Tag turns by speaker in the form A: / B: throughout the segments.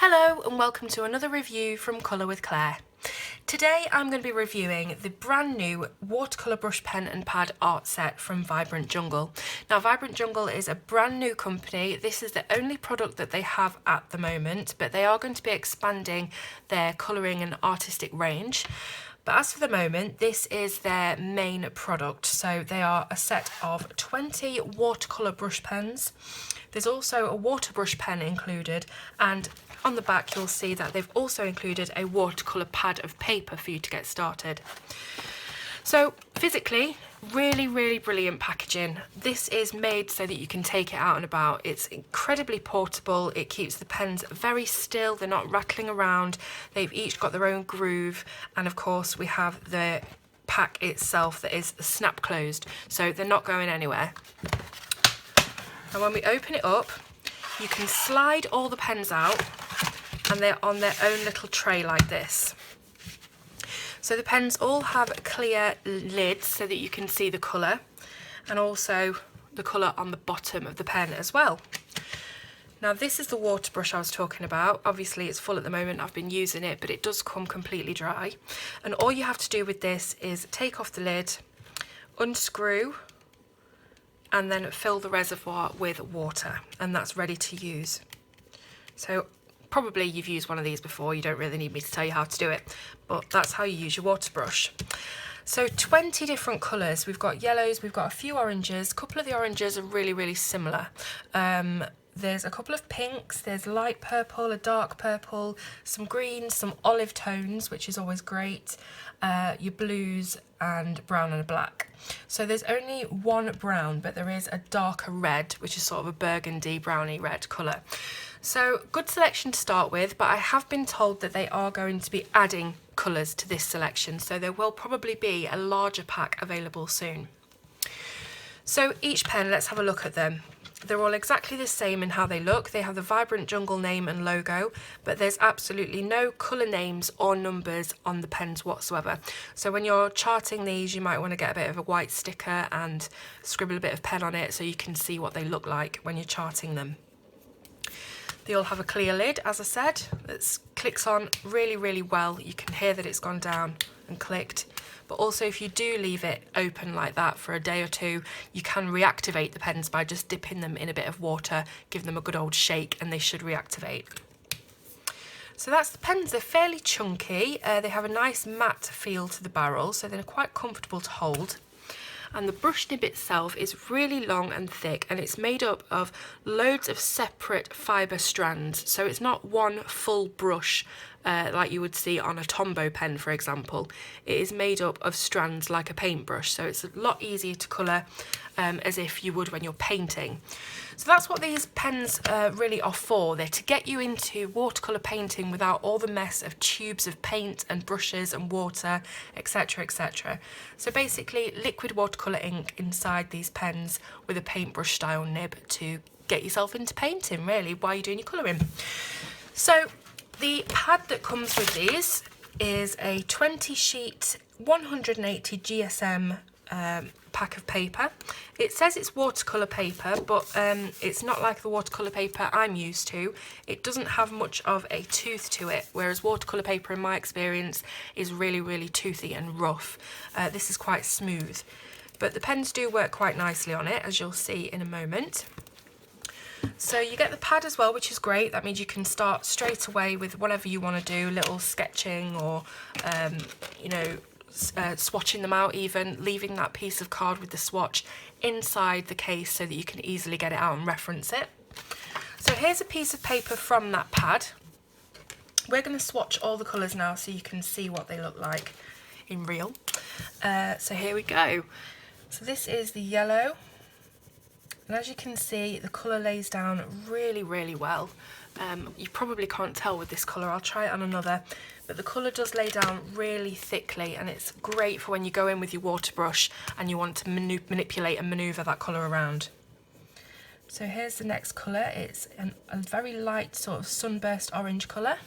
A: Hello and welcome to another review from Colour with Claire. Today I'm going to be reviewing the brand new watercolour brush pen and pad art set from Vibrant Jungle. Now Vibrant Jungle is a brand new company. This is the only product that they have at the moment, but they are going to be expanding their colouring and artistic range. But as for the moment, this is their main product. So they are a set of 20 watercolour brush pens. There's also a water brush pen included, and on the back you'll see that they've also included a watercolour pad of paper for you to get started. So physically, really brilliant packaging. This is made so that you can take it out and about. It's incredibly portable. It keeps the pens very still. They're not rattling around. They've each got their own groove, and of course we have the pack itself that is snap closed, so they're not going anywhere. And when we open it up, you can slide all the pens out and they're on their own little tray like this. So the pens all have clear lids so that you can see the colour, and also the colour on the bottom of the pen as well. Now this is the water brush I was talking about. Obviously it's full at the moment, I've been using it, but it does come completely dry. And all you have to do with this is take off the lid, unscrew, and then fill the reservoir with water, and that's ready to use. So probably you've used one of these before, you don't really need me to tell you how to do it, but that's how you use your water brush. So 20 different colours. We've got yellows, we've got a few oranges. A couple of the oranges are really similar. There's a couple of pinks, there's light purple, a dark purple, some greens, some olive tones, which is always great, your blues and brown and a black. So there's only one brown, but there is a darker red, which is sort of a burgundy browny red colour. So good selection to start with, but I have been told that they are going to be adding colours to this selection, so there will probably be a larger pack available soon. So each pen, let's have a look at them. They're all exactly the same in how they look. They have the Vibrant Jungle name and logo, but there's absolutely no colour names or numbers on the pens whatsoever. So when you're charting these, you might want to get a bit of a white sticker and scribble a bit of pen on it so you can see what they look like when you're charting them. They all have a clear lid, as I said, that clicks on really well. You can hear that it's gone down and clicked. But also if you do leave it open like that for a day or two, you can reactivate the pens by just dipping them in a bit of water, give them a good old shake, and they should reactivate. So that's the pens. They're fairly chunky. They have a nice matte feel to the barrel, so they're quite comfortable to hold. And the brush nib itself is really long and thick, and it's made up of loads of separate fibre strands. So it's not one full brush like you would see on a Tombow pen, for example. It is made up of strands like a paintbrush, so it's a lot easier to colour as if you would when you're painting. So that's what these pens really are for. They're to get you into watercolour painting without all the mess of tubes of paint and brushes and water, etc, etc. So basically liquid watercolour ink inside these pens with a paintbrush style nib to get yourself into painting really while you're doing your colouring. So the pad that comes with these is a 20 sheet 180 GSM pack of paper. It says it's watercolour paper, but it's not like the watercolour paper I'm used to. It doesn't have much of a tooth to it, whereas watercolour paper in my experience is really toothy and rough. This is quite smooth, but the pens do work quite nicely on it, as you'll see in a moment. So you get the pad as well, which is great. That means you can start straight away with whatever you want to do, little sketching or you know, swatching them out, even leaving that piece of card with the swatch inside the case so that you can easily get it out and reference it. So here's a piece of paper from that pad. We're going to swatch all the colours now so you can see what they look like in real. So here we go. So this is the yellow, and as you can see the colour lays down really well. You probably can't tell with this colour, I'll try it on another, but the colour does lay down really thickly, and it's great for when you go in with your water brush and you want to manipulate and manoeuvre that colour around. So here's the next colour. It's a very light sort of sunburst orange colour.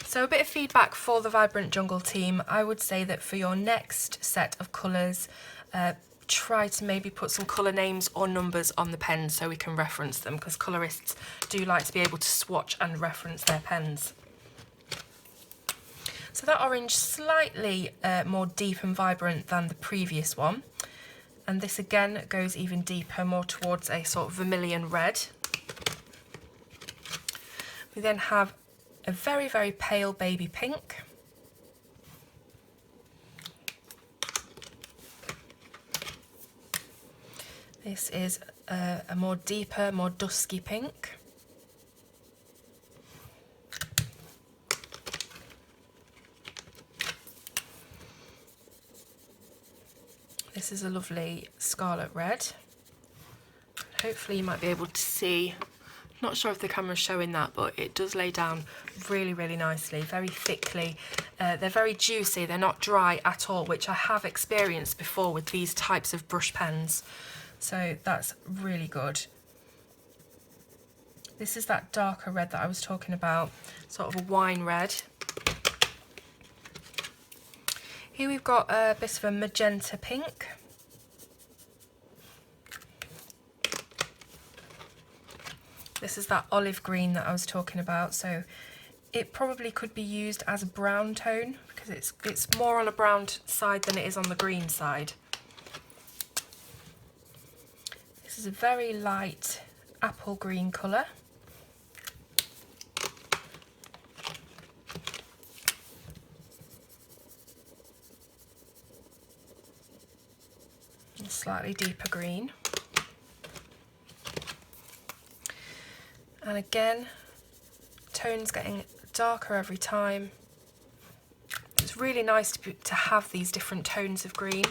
A: So a bit of feedback for the Vibrant Jungle team. I would say that for your next set of colours, try to maybe put some colour names or numbers on the pens so we can reference them, because colourists do like to be able to swatch and reference their pens. So that orange slightly more deep and vibrant than the previous one, and this again goes even deeper, more towards a sort of vermilion red. We then have a very, very pale baby pink. This is a more deeper, more dusky pink. This is a lovely scarlet red. Hopefully you might be able to see, not sure if the camera's showing that, but it does lay down really, really nicely, very thickly. They're very juicy, they're not dry at all, which I have experienced before with these types of brush pens. So that's really good. This is that darker red that I was talking about, sort of a wine red. Here we've got a bit of a magenta pink. This is that olive green that I was talking about, so it probably could be used as a brown tone because it's more on a brown side than it is on the green side. This is a very light apple green colour. A slightly deeper green. And again, tones getting darker every time. It's really nice to have these different tones of green,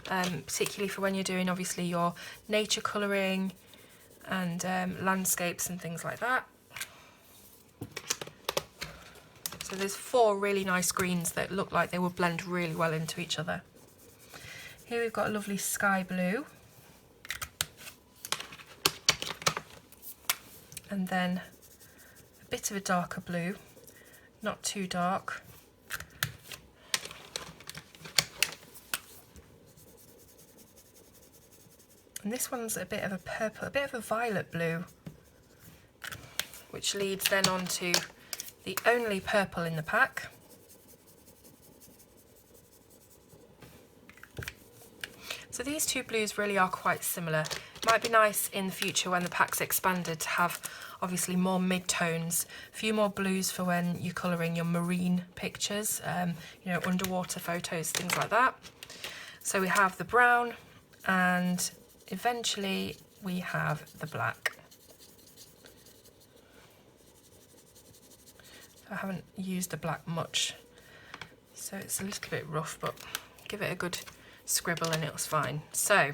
A: particularly for when you're doing obviously your nature colouring and landscapes and things like that. So there's 4 really nice greens that look like they will blend really well into each other. Here we've got a lovely sky blue. And then a bit of a darker blue, not too dark. And this one's a bit of a purple, a bit of a violet blue, which leads then on to the only purple in the pack. So these 2 blues really are quite similar. Might be nice in the future when the pack's expanded to have obviously more mid-tones, a few more blues for when you're colouring your marine pictures, you know, underwater photos, things like that. So we have the brown and eventually we have the black. I haven't used the black much, so it's a little bit rough, but give it a good scribble and it was fine. So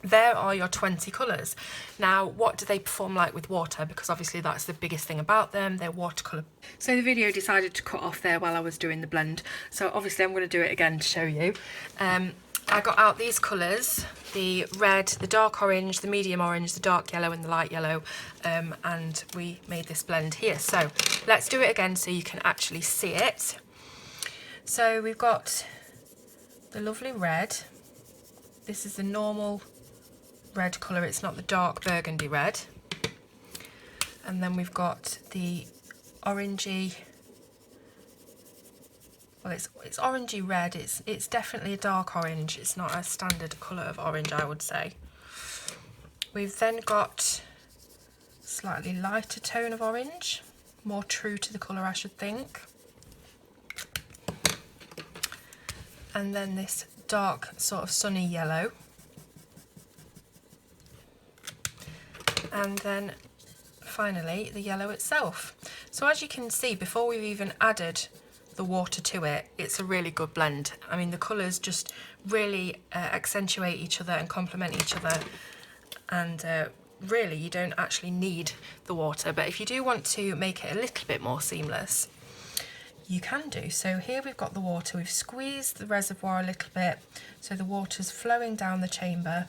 A: there are your 20 colours. Now, what do they perform like with water? Because obviously that's the biggest thing about them, they're watercolour. So the video decided to cut off there while I was doing the blend. So obviously I'm going to do it again to show you. I got out these colours, the red, the dark orange, the medium orange, the dark yellow and the light yellow, and we made this blend here. So let's do it again so you can actually see it. So we've got the lovely red. This is the normal red colour, it's not the dark burgundy red. And then we've got the orangey, well it's orangey red, it's definitely a dark orange, it's not a standard colour of orange I would say. We've then got slightly lighter tone of orange, more true to the colour I should think. And then this dark sort of sunny yellow. And then finally the yellow itself. So as you can see, before we've even added the water to it, it's a really good blend. I mean, the colours just really accentuate each other and complement each other, and really you don't actually need the water, but if you do want to make it a little bit more seamless, you can do. So here we've got the water, we've squeezed the reservoir a little bit so the water's flowing down the chamber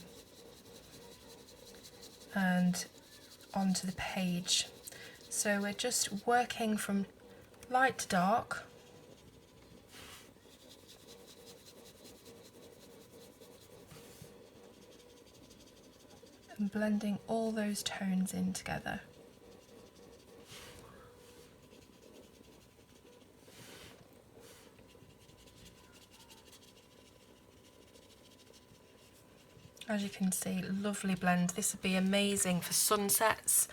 A: and onto the page. So we're just working from light to dark. and blending all those tones in together. As you can see, lovely blend. This would be amazing for sunsets.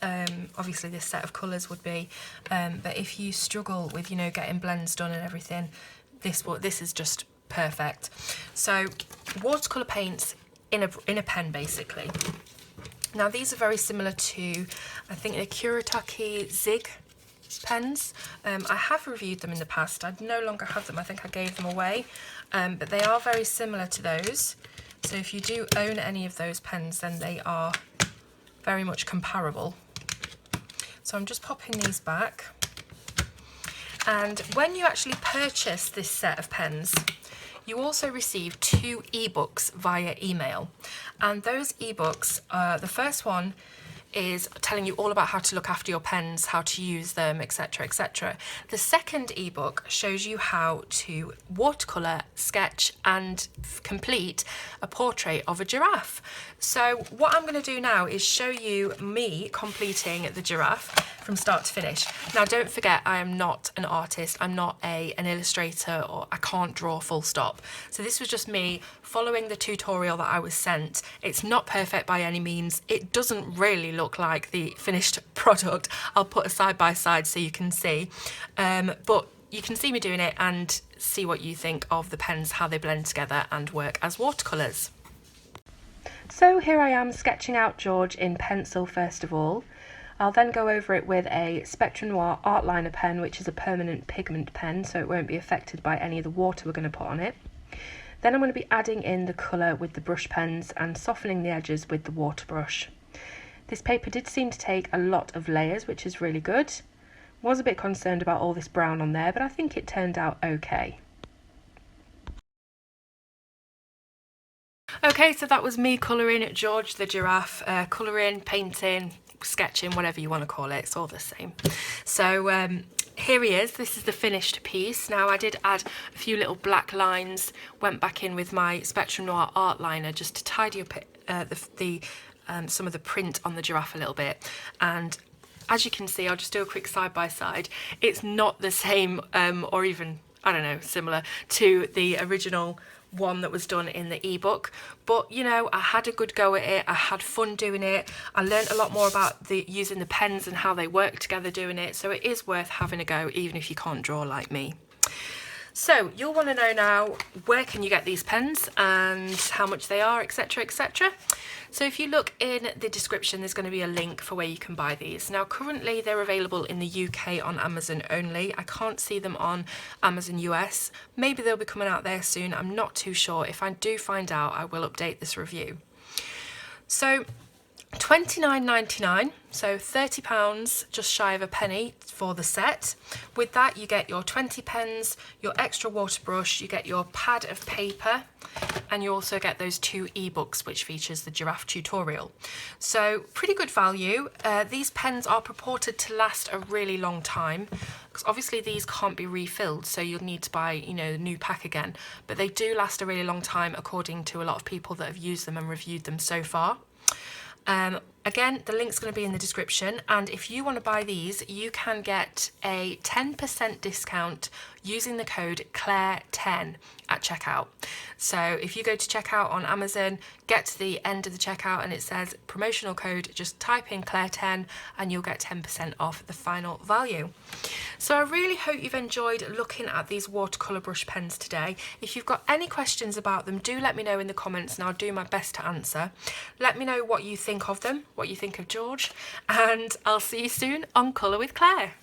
A: Obviously this set of colours would be, but if you struggle with, you know, getting blends done and everything, this is just perfect. So watercolour paints in a pen basically. Now these are very similar to, I think, the Kuretake Zig pens. I have reviewed them in the past. I no longer have them. I think I gave them away, but they are very similar to those. So if you do own any of those pens, then they are very much comparable. So I'm just popping these back. And when you actually purchase this set of pens, you also receive 2 ebooks via email. And those ebooks, the first one is telling you all about how to look after your pens, how to use them, etc, etc. The second ebook shows you how to watercolour, sketch and complete a portrait of a giraffe. So what I'm going to do now is show you me completing the giraffe from start to finish. Now don't forget, I am not an artist, I'm not an illustrator, or I can't draw full stop. So this was just me following the tutorial that I was sent. It's not perfect by any means. It doesn't really look like the finished product. I'll put a side by side so you can see. But you can see me doing it and see what you think of the pens, how they blend together and work as watercolours. So here I am sketching out George in pencil first of all. I'll then go over it with a Spectrum Noir art liner pen, which is a permanent pigment pen, so it won't be affected by any of the water we're going to put on it. Then I'm going to be adding in the colour with the brush pens and softening the edges with the water brush. This paper did seem to take a lot of layers, which is really good. Was a bit concerned about all this brown on there, but I think it turned out okay. Okay, so that was me colouring George the giraffe, colouring, painting, sketching, whatever you want to call it, it's all the same. So here he is, this is the finished piece. Now I did add a few little black lines, went back in with my Spectrum Noir art liner just to tidy up some of the print on the giraffe a little bit. And as you can see, I'll just do a quick side by side. It's not the same or even, I don't know, similar to the original one that was done in the ebook, but you know, I had a good go at it. I had fun doing it. I learned a lot more about using the pens and how they work together doing it, so it is worth having a go even if you can't draw like me. So you'll want to know now, where can you get these pens and how much they are, etc, etc. So if you look in the description, there's going to be a link for where you can buy these. Now currently they're available in the UK on Amazon only. I can't see them on Amazon US. Maybe they'll be coming out there soon, I'm not too sure. If I do find out, I will update this review. So £29.99, so £30, just shy of a penny for the set. With that you get your 20 pens, your extra water brush, you get your pad of paper, and you also get those 2 ebooks which features the giraffe tutorial. So pretty good value. These pens are purported to last a really long time, because obviously these can't be refilled, so you'll need to buy, you know, a new pack again, but they do last a really long time according to a lot of people that have used them and reviewed them so far. Again, the link's going to be in the description, and if you want to buy these, you can get a 10% discount using the code Claire10 at checkout. So if you go to checkout on Amazon, get to the end of the checkout and it says promotional code, just type in Claire10 and you'll get 10% off the final value. So I really hope you've enjoyed looking at these watercolour brush pens today. If you've got any questions about them, do let me know in the comments and I'll do my best to answer. Let me know what you think of them, what you think of George, and I'll see you soon on Colour with Claire.